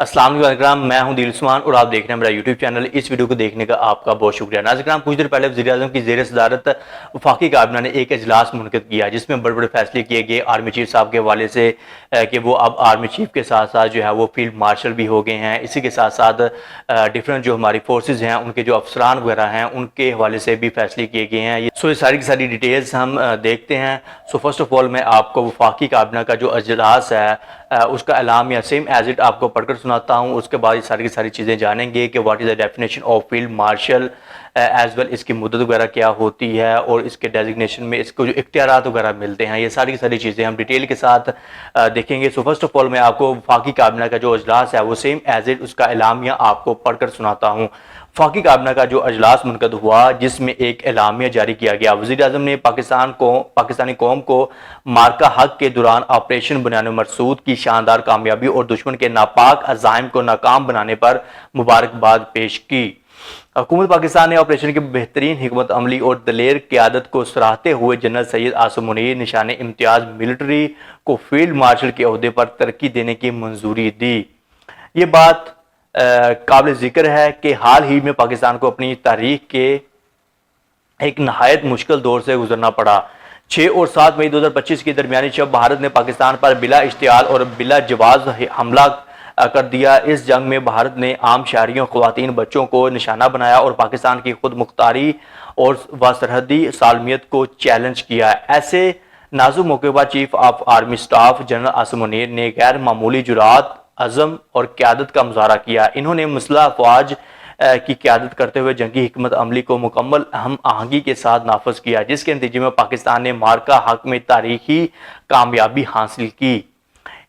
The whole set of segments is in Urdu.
السلام علیکم، میں ہوں دل عثمان اور آپ دیکھ رہے ہیں میرا یوٹیوب چینل۔ اس ویڈیو کو دیکھنے کا آپ کا بہت شکریہ۔ ناظرین کرام، کچھ دیر پہلے وزیر اعظم کی زیر صدارت وفاقی کابینہ نے ایک اجلاس منعقد کیا جس میں بڑے بڑے فیصلے کیے گئے آرمی چیف صاحب کے حوالے سے کہ وہ اب آرمی چیف کے ساتھ ساتھ جو ہے وہ فیلڈ مارشل بھی ہو گئے ہیں۔ اسی کے ساتھ ساتھ ڈفرینٹ جو ہماری فورسز ہیں ان کے جو افسران وغیرہ ہیں ان کے حوالے سے بھی فیصلے کیے گئے ہیں۔ یہ ساری کی ساری ڈیٹیلز ہم دیکھتے ہیں۔ فرسٹ آف آل میں آپ کو وفاقی کابینہ کا جو اجلاس ہے اس کا اعلان یا سیم ایز اٹ آپ کو پڑھ کر سناتا ہوں۔ اس کے بعد یہ ساری کی ساری چیزیں جانیں گے کہ what is the definition of field marshal, as well اس کی مدت وغیرہ کیا ہوتی ہے اور اس کے ڈیزگنیشن میں اس کو جو اختیارات وغیرہ ملتے ہیں، یہ ساری کی ساری چیزیں ہم ڈیٹیل کے ساتھ دیکھیں گے۔ سو فرسٹ آف آل میں آپ کو وفاقی کابینہ کا جو اجلاس ہے وہ سیم ایز اٹ اس کا اعلامیہ آپ کو پڑھ کر سناتا ہوں۔ وفاقی کابینہ کا جو اجلاس منعقد ہوا جس میں ایک اعلامیہ جاری کیا گیا، وزیر اعظم نے پاکستانی قوم کو مارکہ حق کے دوران آپریشن بنیاد مرصود کی شاندار کامیابی اور دشمن کے ناپاک عزائم کو ناکام بنانے پر مبارکباد پیش کی۔ حکومت پاکستان نے آپریشن کی بہترین حکمت عملی اور دلیر قیادت کو سراہتے ہوئے جنرل سید عاصم منیر نشان امتیاز ملٹری کو فیلڈ مارشل کے عہدے پر ترقی دینے کی منظوری دی۔ یہ بات قابل ذکر ہے کہ حال ہی میں پاکستان کو اپنی تاریخ کے ایک نہایت مشکل دور سے گزرنا پڑا۔ 6 اور 7 مئی 2025 کی درمیانی شب بھارت نے پاکستان پر بلا اشتعال اور بلا جواز حملہ کر دیا۔ اس جنگ میں بھارت نے عام شہریوں، خواتین، بچوں کو نشانہ بنایا اور پاکستان کی خود مختاری اور سرحدی سالمیت کو چیلنج کیا۔ ایسے نازک موقع پر chief of army staff general Asim Munir نے غیر معمولی جرات، عزم اور قیادت کا مظاہرہ کیا۔ انہوں نے مسلح افواج کی قیادت کرتے ہوئے جنگی حکمت عملی کو مکمل ہم آہنگی کے ساتھ نافذ کیا، جس کے نتیجے میں پاکستان نے مارکہ حق میں تاریخی کامیابی حاصل کی۔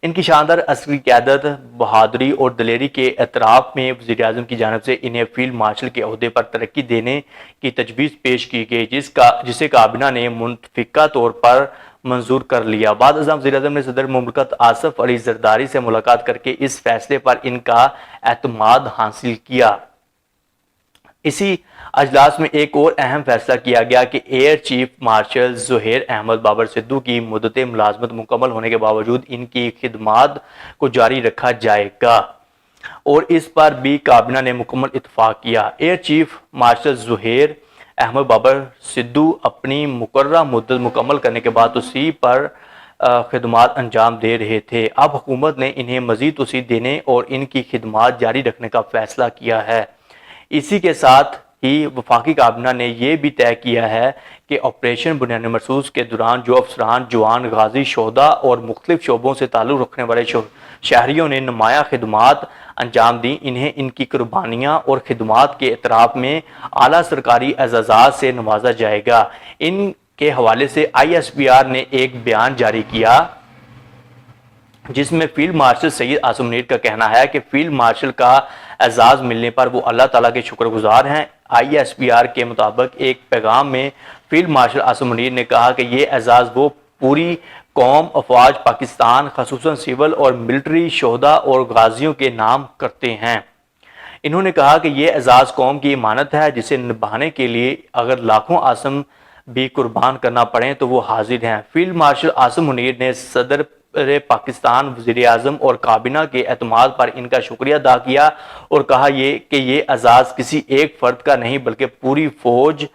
ان کی شاندار عسکری قیادت، بہادری اور دلیری کے اعتراف میں وزیر اعظم کی جانب سے انہیں فیلڈ مارشل کے عہدے پر ترقی دینے کی تجویز پیش کی گئی، جسے کابینہ نے متفقہ طور پر منظور کر لیا۔ بعد ازاں وزیر اعظم نے صدر مملکت آصف علی زرداری سے ملاقات کر کے اس فیصلے پر ان کا اعتماد حاصل کیا۔ اسی اجلاس میں ایک اور اہم فیصلہ کیا گیا کہ air chief marshal Zaheer Ahmed Babar Sidhu کی مدت ملازمت مکمل ہونے کے باوجود ان کی خدمات کو جاری رکھا جائے گا اور اس پر بھی کابینہ نے مکمل اتفاق کیا۔ Air chief marshal Zaheer Ahmed Babar Sidhu اپنی مقررہ مدت مکمل کرنے کے بعد توسیع پر خدمات انجام دے رہے تھے۔ اب حکومت نے انہیں مزید توسیع دینے اور ان کی خدمات جاری رکھنے کا فیصلہ کیا ہے۔ اسی کے ساتھ ہی وفاقی کابینہ نے یہ بھی طے کیا ہے کہ آپریشن بنیاد مرصود کے دوران جو افسران، جوان، غازی، شہداء اور مختلف شعبوں سے تعلق رکھنے والے شہریوں نے نمایاں خدمات انجام دیں، انہیں ان کی قربانیاں اور خدمات کے اعتراف میں اعلیٰ سرکاری اعزازات سے نوازا جائے گا۔ ان کے حوالے سے ISPR نے ایک بیان جاری کیا جس میں فیلڈ مارشل سید عاصم منیر کا کہنا ہے کہ فیلڈ مارشل کا اعزاز ملنے پر وہ اللہ تعالیٰ کے شکر گزار ہیں۔ ISPR کے مطابق ایک پیغام میں فیلڈ مارشل عاصم منیر نے کہا کہ یہ اعزاز وہ پوری قوم، افواج پاکستان، خصوصاً سول اور ملٹری شہداء اور غازیوں کے نام کرتے ہیں۔ انہوں نے کہا کہ یہ اعزاز قوم کی امانت ہے جسے نبھانے کے لیے اگر لاکھوں عاصم بھی قربان کرنا پڑیں تو وہ حاضر ہیں۔ فیلڈ مارشل عاصم منیر نے صدر پاکستان، وزیر اعظم اور کابینہ کے اعتماد پر ان کا شکریہ ادا کیا اور کہا کہ یہ اعزاز کسی ایک فرد کا نہیں بلکہ پوری فوج،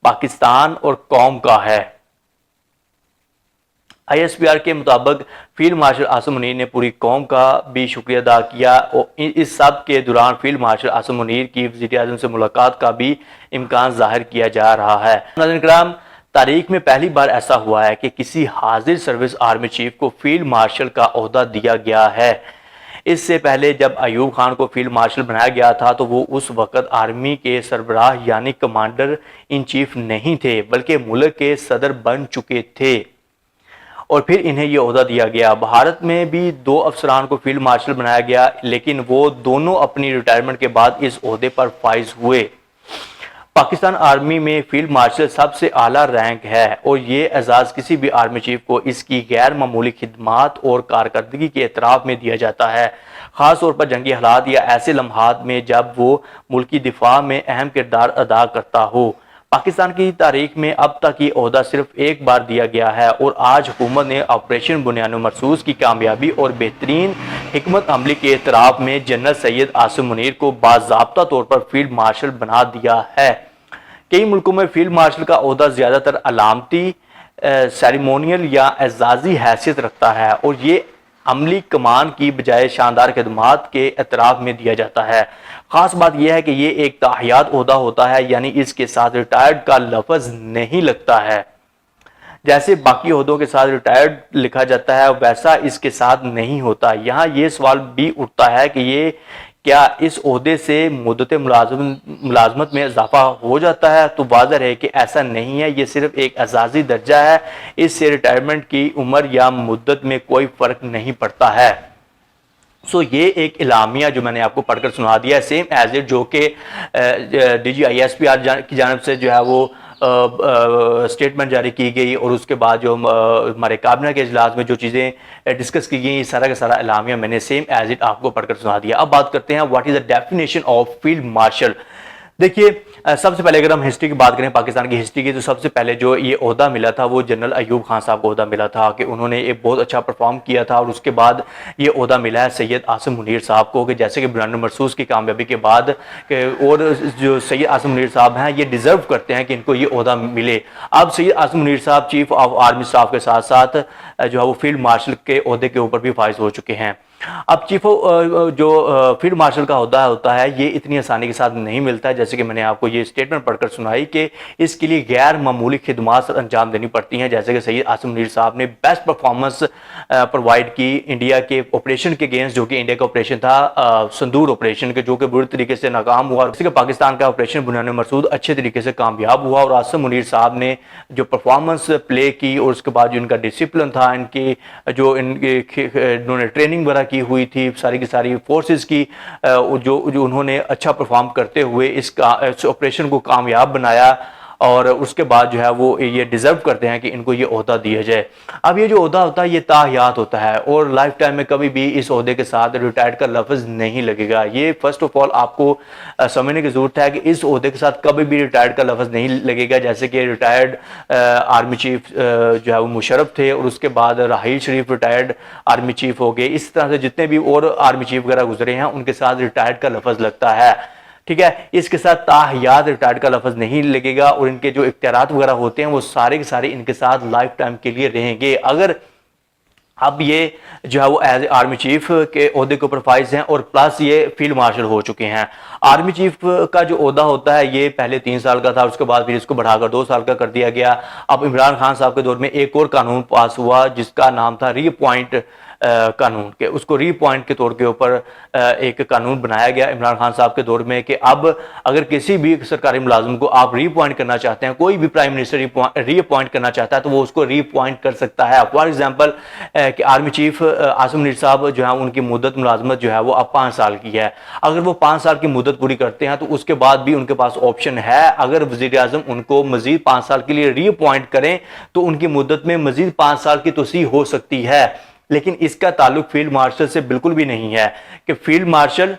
پاکستان اور قوم کا ہے۔ ISPR کے مطابق فیلڈ مارشل عاصم منیر نے پوری قوم کا بھی شکریہ ادا کیا اور اس سب کے دوران فیلڈ مارشل عاصم منیر کی وزیر اعظم سے ملاقات کا بھی امکان ظاہر کیا جا رہا ہے۔ ناظرین کرام، تاریخ میں پہلی بار ایسا ہوا ہے کہ کسی حاضر سروس آرمی چیف کو فیلڈ مارشل کا عہدہ دیا گیا ہے۔ اس سے پہلے جب ایوب خان کو فیلڈ مارشل بنایا گیا تھا تو وہ اس وقت آرمی کے سربراہ یعنی کمانڈر ان چیف نہیں تھے بلکہ ملک کے صدر بن چکے تھے اور پھر انہیں یہ عہدہ دیا گیا۔ بھارت میں بھی 2 افسران کو فیلڈ مارشل بنایا گیا لیکن وہ دونوں اپنی ریٹائرمنٹ کے بعد اس عہدے پر فائز ہوئے۔ پاکستان آرمی میں فیلڈ مارشل سب سے اعلیٰ رینک ہے اور یہ اعزاز کسی بھی آرمی چیف کو اس کی غیر معمولی خدمات اور کارکردگی کے اعتراف میں دیا جاتا ہے، خاص طور پر جنگی حالات یا ایسے لمحات میں جب وہ ملکی دفاع میں اہم کردار ادا کرتا ہو۔ پاکستان کی تاریخ میں اب تک یہ عہدہ صرف ایک بار دیا گیا ہے اور آج حکومت نے آپریشن بنیاد مرصوص کی کامیابی اور بہترین حکمت عملی کے اعتراف میں جنرل سید عاصم منیر کو باضابطہ طور پر فیلڈ مارشل بنا دیا ہے۔ کئی ملکوں میں فیلڈ مارشل کا عہدہ زیادہ تر علامتی، سیریمونیل یا اعزازی حیثیت رکھتا ہے اور یہ عملی کمان کی بجائے شاندار خدمات کے اعتراف میں دیا جاتا ہے۔ خاص بات یہ ہے کہ یہ ایک تاحیات عہدہ ہوتا ہے، یعنی اس کے ساتھ ریٹائرڈ کا لفظ نہیں لگتا ہے۔ جیسے باقی عہدوں کے ساتھ ریٹائرڈ لکھا جاتا ہے ویسا اس کے ساتھ نہیں ہوتا۔ یہاں یہ سوال بھی اٹھتا ہے کہ یہ کیا اس عہدے سے مدت ملازمت میں اضافہ ہو جاتا ہے؟ تو واضح ہے کہ ایسا نہیں ہے، یہ صرف ایک اعزازی درجہ ہے، اس سے ریٹائرمنٹ کی عمر یا مدت میں کوئی فرق نہیں پڑتا ہے۔ یہ ایک اعلامیہ جو میں نے آپ کو پڑھ کر سنا دیا ہے، سیم ایز اٹ، جو کہ D G I S P R کی جانب سے جو ہے وہ سٹیٹمنٹ جاری کی گئی، اور اس کے بعد جو ہمارے کابینہ کے اجلاس میں جو چیزیں ڈسکس کی گئی، یہ سارا کا سارا اعلامیہ میں نے سیم ایز اٹ آپ کو پڑھ کر سنا دیا۔ اب بات کرتے ہیں what is the definition of field martial. دیکھیے، سب سے پہلے اگر ہم ہسٹری کی بات کریں، پاکستان کی ہسٹری کی، تو سب سے پہلے جو یہ عہدہ ملا تھا وہ جنرل ایوب خان صاحب کو عہدہ ملا تھا کہ انہوں نے ایک بہت اچھا پرفارم کیا تھا، اور اس کے بعد یہ عہدہ ملا ہے سید عاصم منیر صاحب کو، کہ جیسے کہ بنیاد مرصوص کی کامیابی کے بعد اور جو سید عاصم منیر صاحب ہیں یہ ڈیزرو کرتے ہیں کہ ان کو یہ عہدہ ملے۔ اب سید عاصم منیر صاحب چیف آف آرمی اسٹاف کے ساتھ ساتھ جو ہے وہ فیلڈ مارشل کے عہدے کے اوپر بھی فائز ہو چکے ہیں۔ اب چیف جو فیلڈ مارشل کا عہدہ ہوتا ہے یہ اتنی آسانی کے ساتھ نہیں ملتا ہے، جیسے کہ میں نے آپ کو یہ سٹیٹمنٹ پڑھ کر سنائی کہ اس کے لیے غیر معمولی خدمات انجام دینی پڑتی ہیں، جیسے کہ سید عاصم منیر صاحب نے بیسٹ پرفارمنس پرووائڈ کی انڈیا کے آپریشن کے اگینسٹ، جو کہ انڈیا کا آپریشن تھا سندور آپریشن کے، جو کہ بری طریقے سے ناکام ہوا، جیسے کہ پاکستان کا آپریشن بنیاد مرصوص اچھے طریقے سے کامیاب ہوا، اور عاصم منیر صاحب نے جو پرفارمنس پلے کی اور اس کے بعد جو ان کا ڈسپلن تھا، ان کی جو انہوں نے ٹریننگ وغیرہ کی ہوئی تھی ساری کی ساری فورسز کی، جو انہوں نے اچھا پرفارم کرتے ہوئے اس آپریشن کو کامیاب بنایا، اور اس کے بعد جو ہے وہ یہ ڈیزرو کرتے ہیں کہ ان کو یہ عہدہ دیا جائے۔ اب یہ جو عہدہ ہوتا ہے یہ تاحیات ہوتا ہے، اور لائف ٹائم میں کبھی بھی اس عہدے کے ساتھ ریٹائرڈ کا لفظ نہیں لگے گا۔ یہ فرسٹ آف آل آپ کو سمجھنے کی ضرورت ہے کہ اس عہدے کے ساتھ کبھی بھی ریٹائرڈ کا لفظ نہیں لگے گا، جیسے کہ ریٹائرڈ آرمی چیف جو ہے وہ مشرف تھے، اور اس کے بعد Raheel Sharif retired army chief ہو گئے، اس طرح سے جتنے بھی اور آرمی چیف وغیرہ گزرے ہیں ان کے ساتھ ریٹائرڈ کا لفظ لگتا ہے، ٹھیک ہے۔ اس کے ساتھ تاحیات ریٹائرڈ کا لفظ نہیں لگے گا، اور ان کے جو اختیارات وغیرہ ہوتے ہیں وہ سارے کے سارے ان کے ساتھ لائف ٹائم کے لیے رہیں گے۔ اگر اب یہ جو ہے وہ ایز اے آرمی چیف کے عہدے کے اوپر فائز ہیں، اور پلس یہ فیلڈ مارشل ہو چکے ہیں۔ آرمی چیف کا جو عہدہ ہوتا ہے یہ پہلے 3 سال کا تھا، اس کے بعد پھر اس کو بڑھا کر 2 سال کا کر دیا گیا۔ اب عمران خان صاحب کے دور میں ایک اور قانون پاس ہوا جس کا نام تھا ری اپوائنٹ قانون، کہ اس کو ری اپوائنٹ کے طور کے اوپر ایک قانون بنایا گیا عمران خان صاحب کے دور میں، کہ اب اگر کسی بھی سرکاری ملازم کو آپ ری اپوائنٹ کرنا چاہتے ہیں، کوئی بھی پرائم منسٹر ری اپوائنٹ کرنا چاہتا ہے تو وہ اس کو ری اپوائنٹ کر سکتا ہے۔ فار ایگزامپل کہ آرمی چیف عاصم منیر صاحب جو ہے ان کی مدت ملازمت جو ہے وہ اب 5 سال کی ہے، اگر وہ 5 سال کی مدت پوری کرتے ہیں تو اس کے بعد بھی ان کے پاس آپشن ہے، اگر وزیر اعظم ان کو مزید 5 سال کے لیے ری اپوائنٹ کریں تو ان کی مدت میں مزید 5 سال کی توسیع ہو سکتی ہے۔ لیکن اس کا تعلق فیلڈ مارشل سے بالکل بھی نہیں ہے، کہ فیلڈ مارشل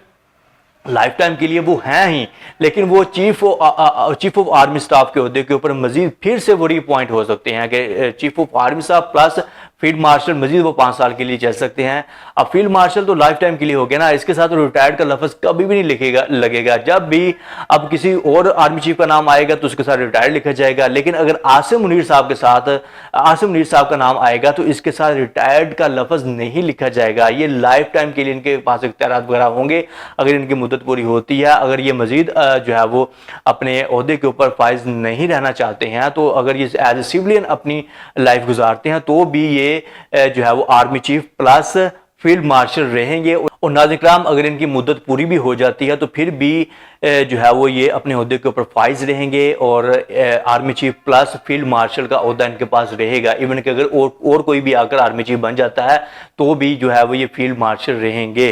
لائف ٹائم کے لیے وہ ہیں ہی، لیکن وہ چیف آف آرمی سٹاف کے عہدے کے اوپر مزید پھر سے وہ ری اپوائنٹ ہو سکتے ہیں، کہ chief of army staff plus field marshal مزید وہ 5 سال کے لیے چل سکتے ہیں۔ اب فیلڈ مارشل تو لائف ٹائم کے لیے ہو گیا نا، اس کے ساتھ ریٹائرڈ کا لفظ کبھی بھی نہیں لگے گا۔ جب بھی اب کسی اور آرمی چیف کا نام آئے گا تو اس کے ساتھ ریٹائرڈ لکھا جائے گا، لیکن اگر عاصم منیر صاحب کے ساتھ عاصم منیر صاحب کا نام آئے گا تو اس کے ساتھ ریٹائرڈ کا لفظ نہیں لکھا جائے گا۔ یہ لائف ٹائم کے لیے ان کے پاس اختیارات وغیرہ ہوں گے اگر ان کی مدت پوری ہوتی ہے۔ اگر یہ مزید جو ہے وہ اپنے عہدے کے اوپر فائز نہیں رہنا چاہتے ہیں، تو اگر یہ ایز اے سیولین اپنی لائف گزارتے ہیں تو بھی یہ جو ہے وہ army chief plus field marshal رہیں گے۔ اور ناظرین کرام، اگر ان کی مدت پوری بھی ہو جاتی ہے تو پھر بھی جو ہے وہ یہ اپنے عہدے کے اوپر فائز رہیں گے، اور army chief plus field marshal کا عہدہ ان کے پاس رہے گا۔ ایون کہ اگر اور کوئی بھی آ کر آرمی چیف بن جاتا ہے تو بھی جو ہے وہ یہ فیلڈ مارشل رہیں گے۔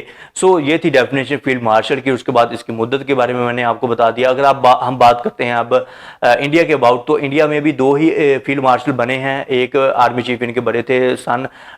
یہ تھی ڈیفینیشن فیلڈ مارشل کی۔ اس کے بعد اس کی مدت کے بارے میں نے آپ کو بتا دیا۔ اگر ہم بات کرتے ہیں اب انڈیا کے اباؤٹ، تو انڈیا میں بھی 2 ہی فیلڈ مارشل بنے ہیں۔ ایک آرمی چیف ان کے بڑے تھے سن